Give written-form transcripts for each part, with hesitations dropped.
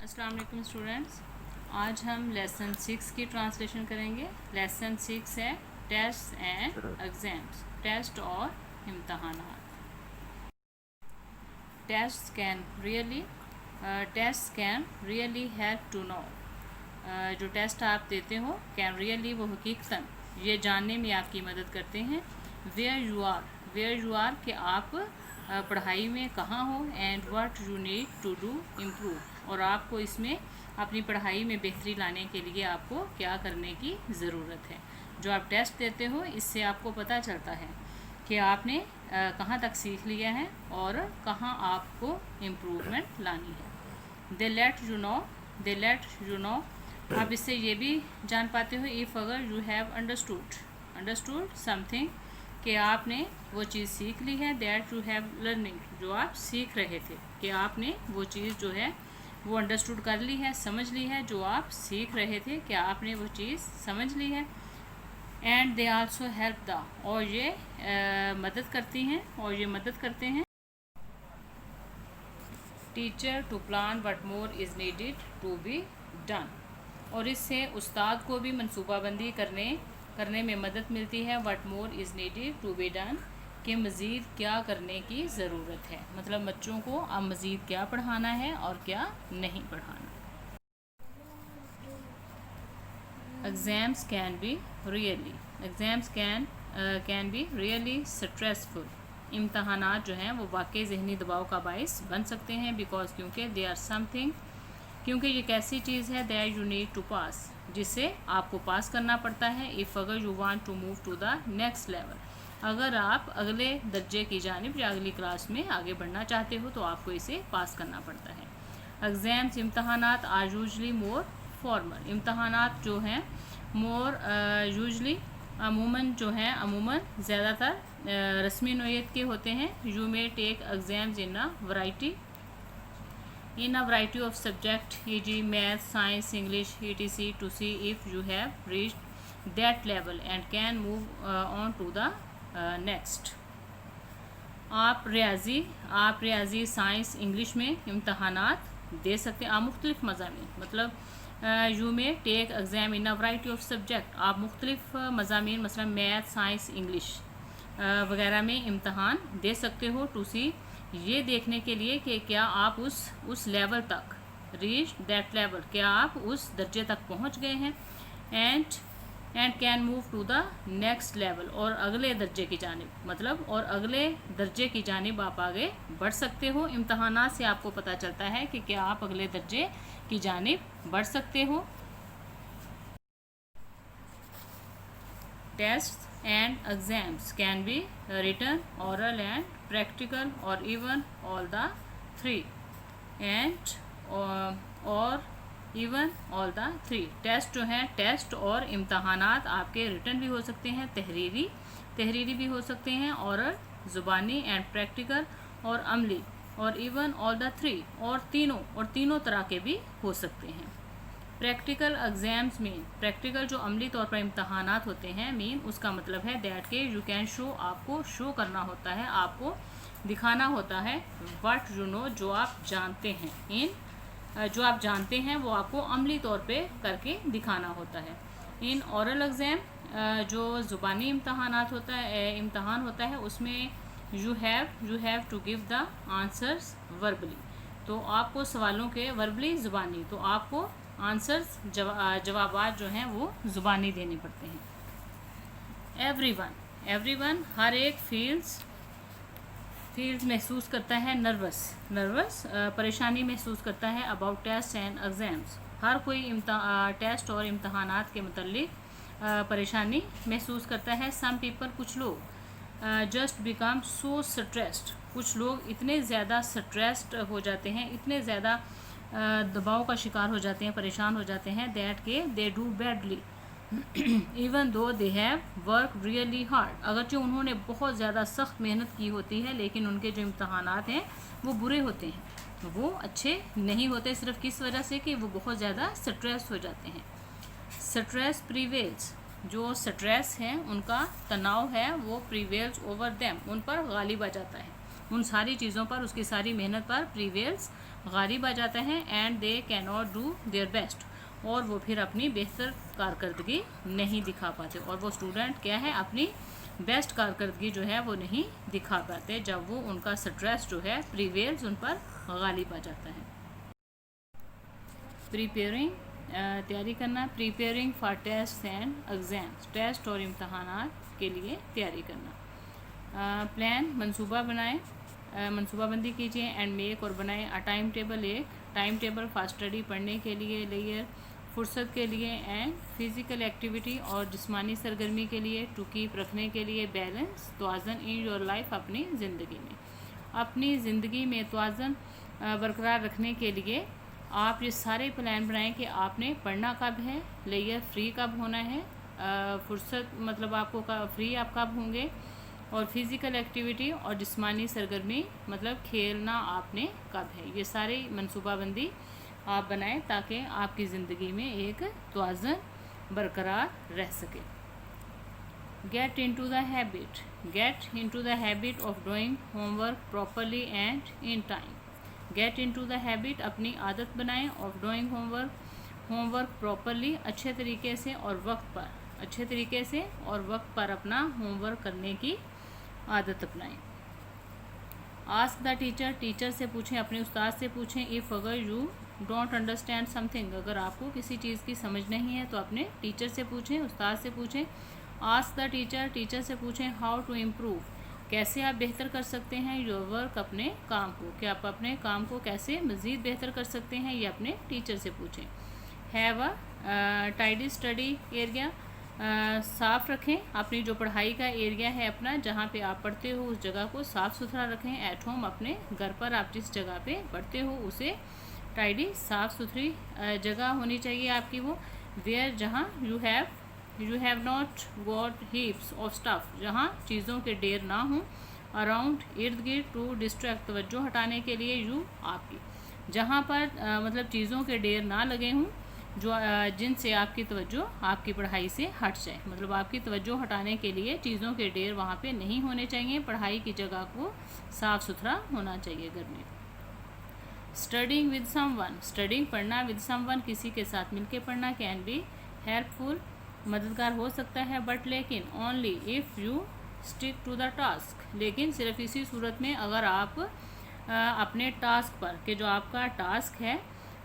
अस्सलाम वालेकुम स्टूडेंट्स। आज हम लेसन 6 की ट्रांसलेशन करेंगे। लेसन 6 है टेस्ट एंड एग्जाम्स, टेस्ट और इम्तहानात। Test can really help to know. जो टेस्ट आप देते हो कैन रियली, वो हकीकतन ये जानने में आपकी मदद करते हैं। वेयर यू आर कि आप पढ़ाई में कहाँ हो, and what you need to do improve, और आपको इसमें अपनी पढ़ाई में बेहतरी लाने के लिए आपको क्या करने की ज़रूरत है। जो आप टेस्ट देते हो इससे आपको पता चलता है कि आपने कहाँ तक सीख लिया है और कहाँ आपको इम्प्रूवमेंट लानी है। दे लेट यू नो। आप इससे ये भी जान पाते हो इफ़ अगर यू हैव अंडरस्टूड समथिंग, कि आपने वो चीज़ सीख ली है। दैट यू हैव लर्निंग, जो आप सीख रहे थे, कि आपने वो चीज़ जो है वो अंडरस्टूड कर ली है, समझ ली है। जो आप सीख रहे थे क्या आपने वो चीज़ समझ ली है। And they also help the, और ये मदद करते हैं teacher to plan what more is needed to be done. और इससे उस्ताद को भी मनसूबाबंदी करने में मदद मिलती है। What more is needed to be done, कि मज़ीद क्या करने की ज़रूरत है। मतलब बच्चों को अब मज़ीद क्या पढ़ाना है और क्या नहीं पढ़ाना। Exams can be really stressful. इम्तहानात जो हैं वो वाकई ज़हनी दबाव का बाइस बन सकते हैं। बिकॉज क्योंकि दे आर समथिंग, क्योंकि ये कैसी चीज़ है that you need to pass, जिसे आपको पास करना पड़ता है। इफ़ अगर you want to move to the next level, अगर आप अगले दर्जे की जानिब या अगली क्लास में आगे बढ़ना चाहते हो तो आपको इसे पास करना पड़ता है। एग्ज़ाम्स, इम्तहानात आर यूजली मोर फॉर्मल। इम्तहानात जो हैं मोर यूजली, अमूमन ज़्यादातर रस्मी नोयत के होते हैं। You may take exams in a variety of subject, e.g. math, science, English, etc. to see if you have reached that level and can move on to the next. आप रियाजी, साइंस, इंग्लिश में इम्तहानात दे सकते हैं। आप मुख्तलिफ मज़ामीन, मतलब you may take exam in a variety of subject, आप मुख्तलिफ मज़ामीन मसलन मैथ, साइंस, इंग्लिश वगैरह में इम्तहान दे सकते हो। टू सी, ये देखने के लिए कि क्या आप उस लेवल तक, रीच दैट लेवल, क्या आप उस दर्जे तक पहुंच गए हैं। And can move to the next level, और अगले दर्जे की जानिब, मतलब और अगले दर्जे की जानिब आप आगे बढ़ सकते हो। इम्तहानात से आपको पता चलता है कि क्या आप अगले दर्जे की जानिब बढ़ सकते हो। Test and exams can be written, oral and practical, or even all the three, and or even all the three. Test जो है, टेस्ट और इम्तहानात आपके रिटन भी हो सकते हैं, तहरीरी भी हो सकते हैं, ओरल ज़ुबानी, एंड प्रैक्टिकल और अमली, और इवन ऑल द थ्री, और तीनों तरह के भी हो सकते हैं। प्रैक्टिकल एग्ज़ाम्स में, प्रैक्टिकल जो अमली तौर पर इम्तहानात होते हैं, मीन उसका मतलब है दैट के यू कैन शो, आपको शो करना होता है, आपको दिखाना होता है। व्हाट यू नो, जो आप जानते हैं, जो आप जानते हैं वो आपको अमली तौर पे करके दिखाना होता है। इन औरल एग्ज़ाम, जो ज़ुबानी इम्तहान होता है, उसमें you have to give the answers verbally, तो आपको सवालों के वर्बली ज़ुबानी, तो आपको आंसर्स जवाबात जो हैं वो ज़ुबानी देने पड़ते हैं। एवरीवन हर एक फील्स महसूस करता है नर्वस परेशानी महसूस करता है अबाउट टेस्ट एंड एग्ज़ाम्स। हर कोई टेस्ट और इम्तहानात के मतलब परेशानी महसूस करता है। सम पीपल, कुछ लोग जस्ट बिकम सो स्ट्रेस्ड, कुछ लोग इतने ज़्यादा स्ट्रेस्ड हो जाते हैं, इतने ज़्यादा दबाव का शिकार हो जाते हैं, परेशान हो जाते हैं, दैट के they do badly even though they have work really hard, अगरचे उन्होंने बहुत ज़्यादा सख्त मेहनत की होती है, लेकिन उनके जो इम्तहानात हैं वो बुरे होते हैं, वो अच्छे नहीं होते। सिर्फ किस वजह से कि वो बहुत ज़्यादा स्ट्रेस हो जाते हैं। स्ट्रेस प्रीवेल्स, जो स्ट्रेस है उनका तनाव है वो प्रीवेल्स ओवर देम, उन पर गालिब आ जाता है, उन सारी चीज़ों पर, उसकी सारी मेहनत पर प्रीवेल्स गालिब आ जाता है and they can not do their best, और वो फिर अपनी बेहतर कारकर्दगी नहीं दिखा पाते, और वो स्टूडेंट क्या है अपनी बेस्ट कारकर्दगी जो है वो नहीं दिखा पाते जब वो उनका स्ट्रेस जो है प्रीवेल्स उन पर गालिब आ जाता है। प्रिपेयरिंग तैयारी करना, preparing for test and exams, test और इम्तहानात के लिए तैयारी करना। प्लान मंसूबा बनाएं, मंसूबाबंदी कीजिए एंड मेक और बनाएं अ टाइम टेबल, एक टाइम टेबल फॉर स्टडी पढ़ने के लिए, लेयर फुर्सत के लिए एंड फिज़िकल एक्टिविटी और जिस्मानी सरगर्मी के लिए, टू कीप रखने के लिए बैलेंस तवाज़न इन योर लाइफ, अपनी ज़िंदगी में, अपनी ज़िंदगी में तवाज़न बरकरार रखने के लिए आप ये सारे प्लान बनाएं कि आपने पढ़ना कब है, लेयर फ्री कब होना है, फुर्सत मतलब आपको फ्री आप कब होंगे, और फिज़िकल एक्टिविटी और जिस्मानी सरगर्मी मतलब खेलना आपने कब है। ये सारी मनसूबाबंदी आप बनाएं ताकि आपकी ज़िंदगी में एक तवाज़न बरकरार रह सके। Get into the habit, get into the habit of doing homework properly and in time, get into the habit अपनी आदत बनाएं ऑफ डूइंग होमवर्क प्रॉपरली अच्छे तरीके से और वक्त पर, अच्छे तरीके से और वक्त पर अपना होमवर्क करने की आदत अपनाएं। आस्क द टीचर, टीचर से पूछें, अपने उस्ताद से पूछें। इफ़ अगर यू डोंट अंडरस्टैंड समथिंग, अगर आपको किसी चीज़ की समझ नहीं है तो अपने टीचर से पूछें, उस्ताद से पूछें। आस्क द टीचर, टीचर से पूछें हाउ टू इम्प्रूव, कैसे आप बेहतर कर सकते हैं योर वर्क, अपने काम को, कि आप अपने काम को कैसे मज़ीद बेहतर कर सकते हैं, ये अपने टीचर से पूछें। Have a tidy study area, साफ़ रखें अपनी जो पढ़ाई का एरिया है अपना, जहाँ पे आप पढ़ते हो उस जगह को साफ़ सुथरा रखें। एट होम, अपने घर पर आप जिस जगह पे पढ़ते हो उसे टाइडी साफ़ सुथरी जगह होनी चाहिए आपकी वो। वेयर, जहाँ you have not got heaps of stuff, जहाँ चीज़ों के ढेर ना हों। अराउंड, इर्द गिर्द। टू डिस्ट्रैक्ट, तवज्जो हटाने के लिए। यू, आपकी, जहाँ पर मतलब चीज़ों के ढेर ना लगे हों जो जिनसे आपकी तवज्जो आपकी पढ़ाई से हट जाए, मतलब आपकी तवज्जो हटाने के लिए चीज़ों के ढेर वहाँ पे नहीं होने चाहिए, पढ़ाई की जगह को साफ़ सुथरा होना चाहिए घर में। स्टडिंग विद समवन, स्टडिंग पढ़ना, विद समवन किसी के साथ मिलके पढ़ना, कैन बी हेल्पफुल, मददगार हो सकता है, बट लेकिन only if you stick to the task, लेकिन सिर्फ इसी सूरत में अगर आप अपने टास्क पर, कि जो आपका टास्क है,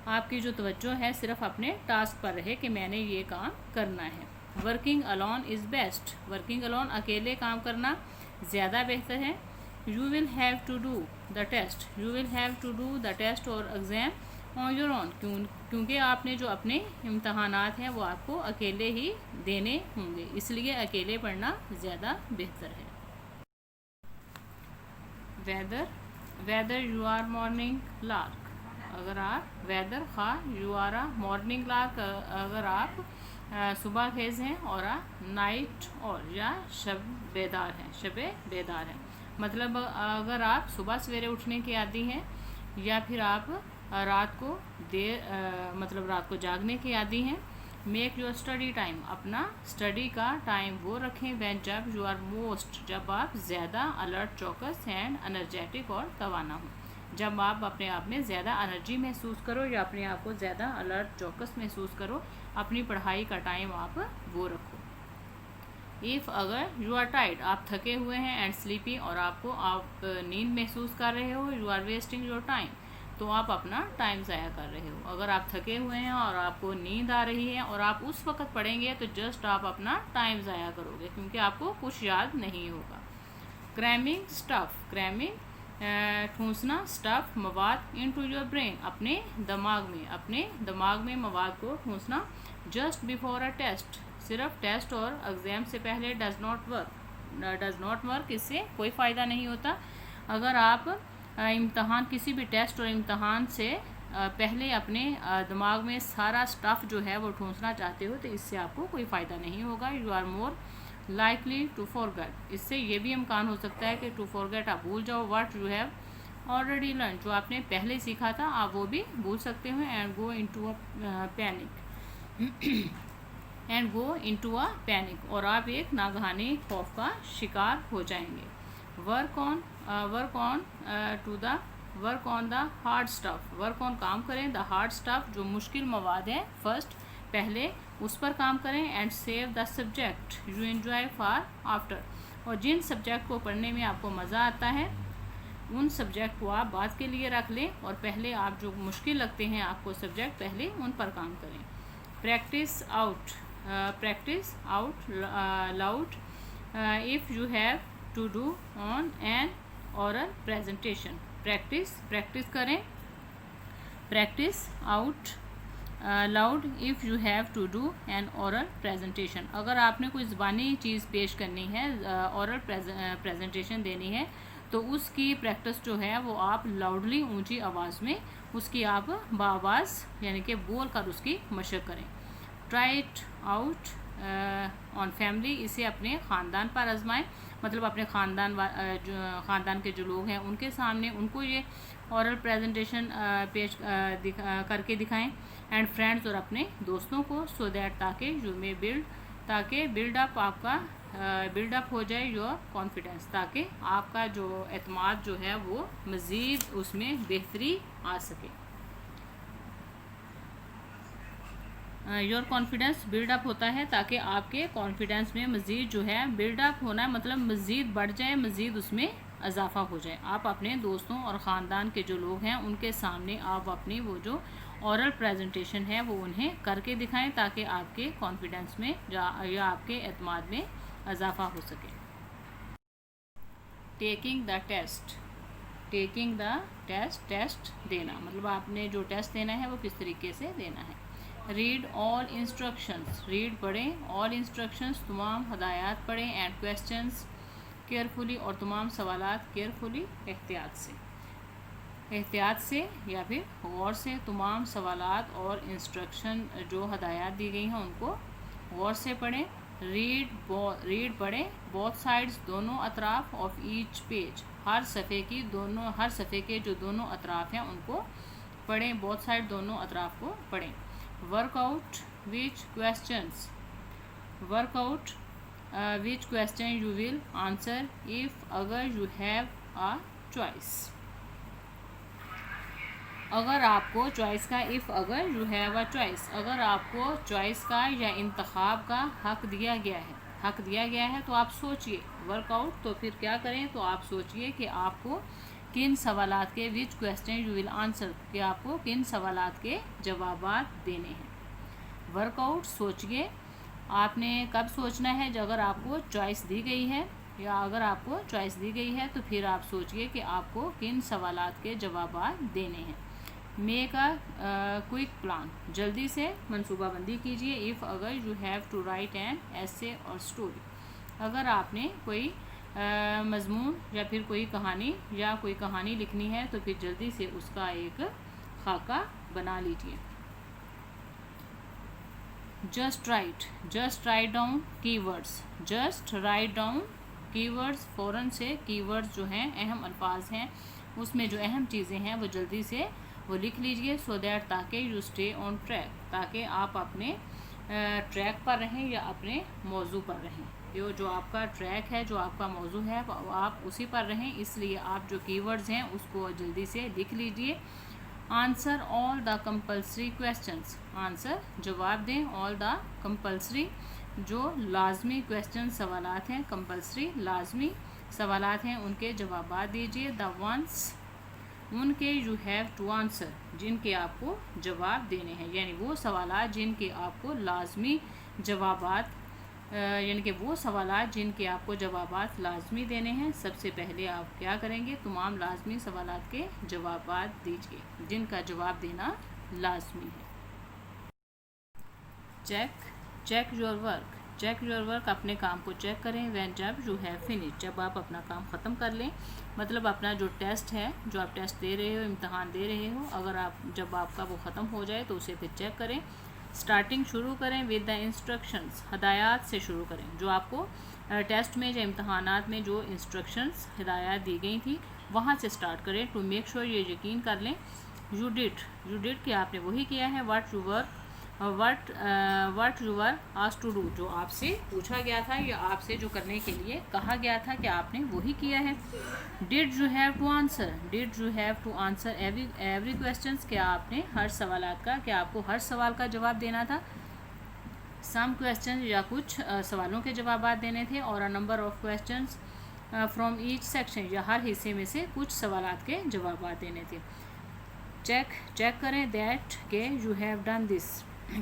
आपकी जो तवज्जो है सिर्फ अपने टास्क पर रहे कि मैंने ये काम करना है। Working alone is best, working alone अकेले काम करना ज़्यादा बेहतर है। You will have to do the test, you will have to do the test और एग्ज़ाम ऑन योर ओन, क्योंकि आपने जो अपने इम्तहानात हैं वो आपको अकेले ही देने होंगे, इसलिए अकेले पढ़ना ज़्यादा बेहतर है। Whether, whether you are morning lark, अगर आप वेदर खा you are a morning lark, अगर आप सुबह खेज हैं, और नाइट और या शब बेदार हैं, शबे बेदार हैं, मतलब अगर आप सुबह सवेरे उठने के आदी हैं या फिर आप रात को देर मतलब रात को जागने के आदी हैं। मेक योर स्टडी टाइम, अपना स्टडी का टाइम वो रखें वैन, जब यू आर मोस्ट, जब आप ज़्यादा अलर्ट, चौकस एंड एनर्जेटिक और तवाना हो, जब आप अपने आप में ज़्यादा एनर्जी महसूस करो या अपने आप को ज़्यादा अलर्ट चौकस महसूस करो, अपनी पढ़ाई का टाइम आप वो रखो। इफ़, अगर यू आर टाइर्ड, आप थके हुए हैं, एंड स्लीपी, और आपको आप नींद महसूस कर रहे हो, you are wasting your time, तो आप अपना टाइम ज़ाया कर रहे हो। अगर आप थके हुए हैं और आपको नींद आ रही है और आप उस वक्त पढ़ेंगे तो जस्ट आप अपना टाइम ज़ाया करोगे, क्योंकि आपको कुछ याद नहीं होगा। क्रैमिंग स्टफ़, क्रैमिंग ठूंसना, स्टफ़ मवाद, इनटू योर ब्रेन, अपने दिमाग में मवाद को ठूंसना। जस्ट बिफोर अ टेस्ट, सिर्फ टेस्ट और एग्ज़ाम से पहले। डज़ नॉट वर्क, इससे कोई फ़ायदा नहीं होता। अगर आप इम्तहान, किसी भी टेस्ट और इम्तहान से पहले अपने दिमाग में सारा स्टफ़ जो है वो ठूंसना चाहते हो तो इससे आपको कोई फ़ायदा नहीं होगा। You are more likely to forget, इससे ये भी इम्कान हो सकता है कि टू फॉरगेट, आप भूल जाओ what you have already learn, जो आपने पहले सीखा था आप वो भी भूल सकते हो। And go into a panic, and go into a panic, और आप एक नागहानी खौफ का शिकार हो जाएंगे। Work on to the work on the hard stuff, work on काम करें, द हार्ड स्टफ जो मुश्किल मवाद है फर्स्ट पहले उस पर काम करें, and save the subject you enjoy for after, और जिन सब्जेक्ट को पढ़ने में आपको मज़ा आता है उन सब्जेक्ट को आप बाद के लिए रख लें, और पहले आप जो मुश्किल लगते हैं आपको सब्जेक्ट पहले उन पर काम करें। Practice out loud if you have to do on an oral presentation, practice करें, practice out loud if you have to do an oral presentation, अगर आपने कोई ज़बानी चीज़ पेश करनी है, ओरल प्रेजेंटेशन देनी है, तो उसकी प्रैक्टिस जो है वो आप लाउडली ऊंची आवाज़ में उसकी आप बाआवाज़ यानी कि बोल कर उसकी मशक करें। Try it out on family, इसे अपने ख़ानदान पर आजमाएं, मतलब अपने ख़ानदान के जो लोग हैं उनके सामने उनको ये ओरल प्रेजेंटेशन पेश करके दिखाएं, एंड फ्रेंड्स और अपने दोस्तों को, सो दैट ताकि यू मे बिल्डअप आपका बिल्डअप हो जाए योर कॉन्फिडेंस, ताकि आपका जो एतमाद जो है वो मज़ीद उसमें बेहतरी आ सके। योर कॉन्फिडेंस बिल्डअप होता है ताकि आपके कॉन्फिडेंस में मज़ीद जो है बिल्डअप होना मतलब मज़ीद बढ़ जाए, मज़ीद उसमें इजाफा हो जाए। आप अपने दोस्तों और ख़ानदान के जो लोग हैं उनके सामने आप अपनी वो जो ओरल प्रेजेंटेशन है वो उन्हें करके दिखाएं, ताकि आपके कॉन्फिडेंस में या आपके एतमाद में इजाफा हो सके। टेकिंग द टेस्ट देना, मतलब आपने जो टेस्ट देना है वो किस तरीके से देना है। रीड ऑल इंस्ट्रक्शंस, रीड पढ़ें, ऑल इंस्ट्रक्शंस तमाम हदायत पढ़ें, एंड क्वेश्चंस केयरफुली, और तमाम सवालात केयरफुली एहतियात से या फिर गौर से तमाम सवालात और इंस्ट्रक्शन जो हदायत दी गई हैं उनको गौर से पढ़ें। रीड पढ़ें बोथ साइड्स, दोनों अतराफ ऑफ ईच पेज, हर सफ़े के जो दोनों अतराफ हैं उनको पढ़ें, बोथ साइड दोनों अतराफ को पढ़ें। Workout which question you will answer if अगर यू हैव अ चॉइस, अगर आपको चॉइस का अगर यू हैव अ चॉइस, अगर आपको चॉइस का या इंतखाब का हक दिया गया है तो आप सोचिए। वर्कआउट तो फिर क्या करें, तो आप सोचिए कि आपको किन सवालात के which question you will answer, कि आपको किन सवालात के जवाबात देने हैं। वर्कआउट सोचिए, आपने कब सोचना है, जब अगर आपको चॉइस दी गई है, या अगर आपको चॉइस दी गई है तो फिर आप सोचिए कि आपको किन सवालात के जवाबात देने हैं। मेक अ क्विक प्लान, जल्दी से मनसूबाबंदी कीजिए। इफ़ अगर you have to write an essay or story, अगर आपने कोई मजमून या फिर कोई कहानी लिखनी है तो फिर जल्दी से उसका एक खाका बना लीजिए। जस्ट राइट डाउन कीवर्ड्स, फ़ौरन से कीवर्ड्स जो हैं अहम अल्फाज हैं उसमें जो अहम चीज़ें हैं वो जल्दी से वो लिख लीजिए। सो दैट ताकि यू स्टे ऑन ट्रैक, ताकि आप अपने ट्रैक पर रहें या अपने मौजू पर रहें। जो आपका ट्रैक है, जो आपका मौजू है आप उसी पर रहें, इसलिए आप जो कीवर्ड्स हैं उसको जल्दी से लिख लीजिए। Answer all the compulsory questions, answer जवाब दें ऑल द कंपल्सरी जो लाजमी क्वेश्चन सवालात हैं, कंपल्सरी लाजमी सवालात हैं उनके जवाबात दीजिए। द वंस उनके यू हैव टू आंसर, जिनके आपको जवाब देने हैं, यानी वो सवालात जिनके आपको लाजमी जवाबात यानी कि वो सवालात जिनके आपको जवाबात लाजमी देने हैं। सबसे पहले आप क्या करेंगे, तमाम लाजमी सवालात के जवाबात दीजिए जिनका जवाब देना लाजमी है। चेक योर वर्क, अपने काम को चेक करें। व्हेन जब यू हैव फिनिश, जब आप अपना काम ख़त्म कर लें, मतलब अपना जो टेस्ट है, जो आप टेस्ट दे रहे हो, इम्तहान दे रहे हो, अगर जब आपका वो ख़त्म हो जाए तो उसे फिर चेक करें। स्टार्टिंग शुरू करें विद द इंस्ट्रक्शंस, हदायत से शुरू करें। जो आपको टेस्ट में या इम्तहानात में जो इंस्ट्रक्शंस हिदायत दी गई थी वहाँ से स्टार्ट करें। टू मेक श्योर, ये यकीन कर लें यू डिड कि आपने वही किया है। What what you are asked to do, जो आपसे पूछा गया था या आपसे जो करने के लिए कहा गया था कि आपने वही किया है। Did you have to answer, did you have to answer every question, क्या आपने हर सवालात का, क्या आपको हर सवाल का जवाब देना था। सम क्वेश्चन, या कुछ सवालों के जवाब देने थे। और a number of question from each section, या हर हिस्से में से कुछ सवालात के जवाब देने थे। चेक करें दैट के यू हैव डन दिस,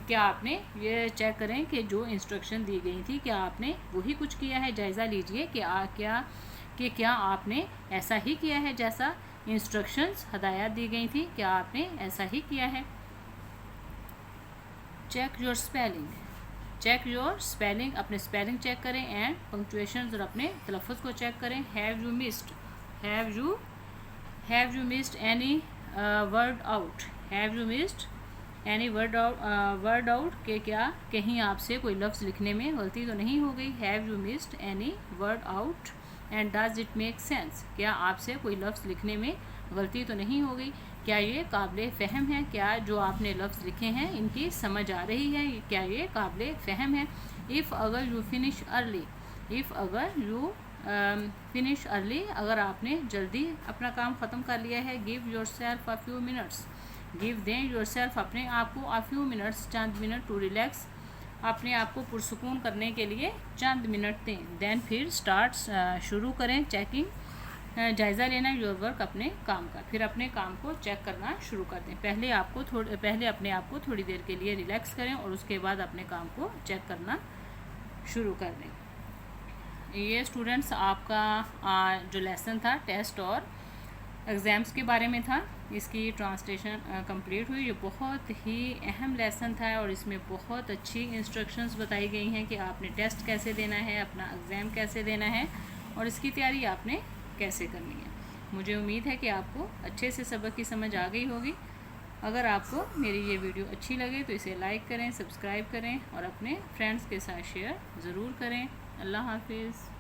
क्या आपने ये चेक करें कि जो इंस्ट्रक्शन दी गई थी क्या आपने वही कुछ किया है। जायज़ा लीजिए कि क्या आपने ऐसा ही किया है जैसा इंस्ट्रक्शंस हदायत दी गई थी, क्या आपने ऐसा ही किया है। Check your spelling, check your spelling, अपने स्पेलिंग चेक करें। एंड पंक्चुएशन, और अपने तलफ़ुज़ को चेक करें। Have you missed any word out, have you missed any word out, के क्या कहीं आपसे कोई लफ्ज़ लिखने में गलती तो नहीं हो गई। Have you missed any word out and does it make sense, क्या आपसे कोई लफ्ज़ लिखने में गलती तो नहीं हो गई, क्या ये काबिल फ़हम है, क्या जो आपने लफ्ज़ लिखे हैं इनकी समझ आ रही है, क्या ये काबिल फ़हम है। इफ़ अगर यू फिनिश अर्ली, इफ़ अगर यू फिनिश अर्ली, अगर आपने जल्दी अपना काम ख़त्म कर लिया है। Give yourself a few minutes, give दें योर सेल्फ, अपने आप को, अ फ्यू मिनट्स, चंद मिनट, टू रिलैक्स, अपने आप को पुरसुकून करने के लिए चंद मिनट दें। देन फिर स्टार्ट, शुरू करें चेकिंग, जायज़ा लेना योर वर्क, अपने काम का, फिर अपने काम को चेक करना शुरू कर दें। पहले अपने आप को थोड़ी देर के लिए रिलैक्स करें और उसके बाद अपने काम को चेक करना शुरू कर दें। ये स्टूडेंट्स आपका जो लेसन था टेस्ट और एग्ज़ाम्स के बारे में था, इसकी ट्रांसलेशन कंप्लीट हुई। ये बहुत ही अहम लेसन था और इसमें बहुत अच्छी इंस्ट्रक्शंस बताई गई हैं कि आपने टेस्ट कैसे देना है, अपना एग्ज़ाम कैसे देना है और इसकी तैयारी आपने कैसे करनी है। मुझे उम्मीद है कि आपको अच्छे से सबक की समझ आ गई होगी। अगर आपको मेरी ये वीडियो अच्छी लगे तो इसे लाइक करें, सब्सक्राइब करें और अपने फ्रेंड्स के साथ शेयर ज़रूर करें। अल्लाह हाफिज़।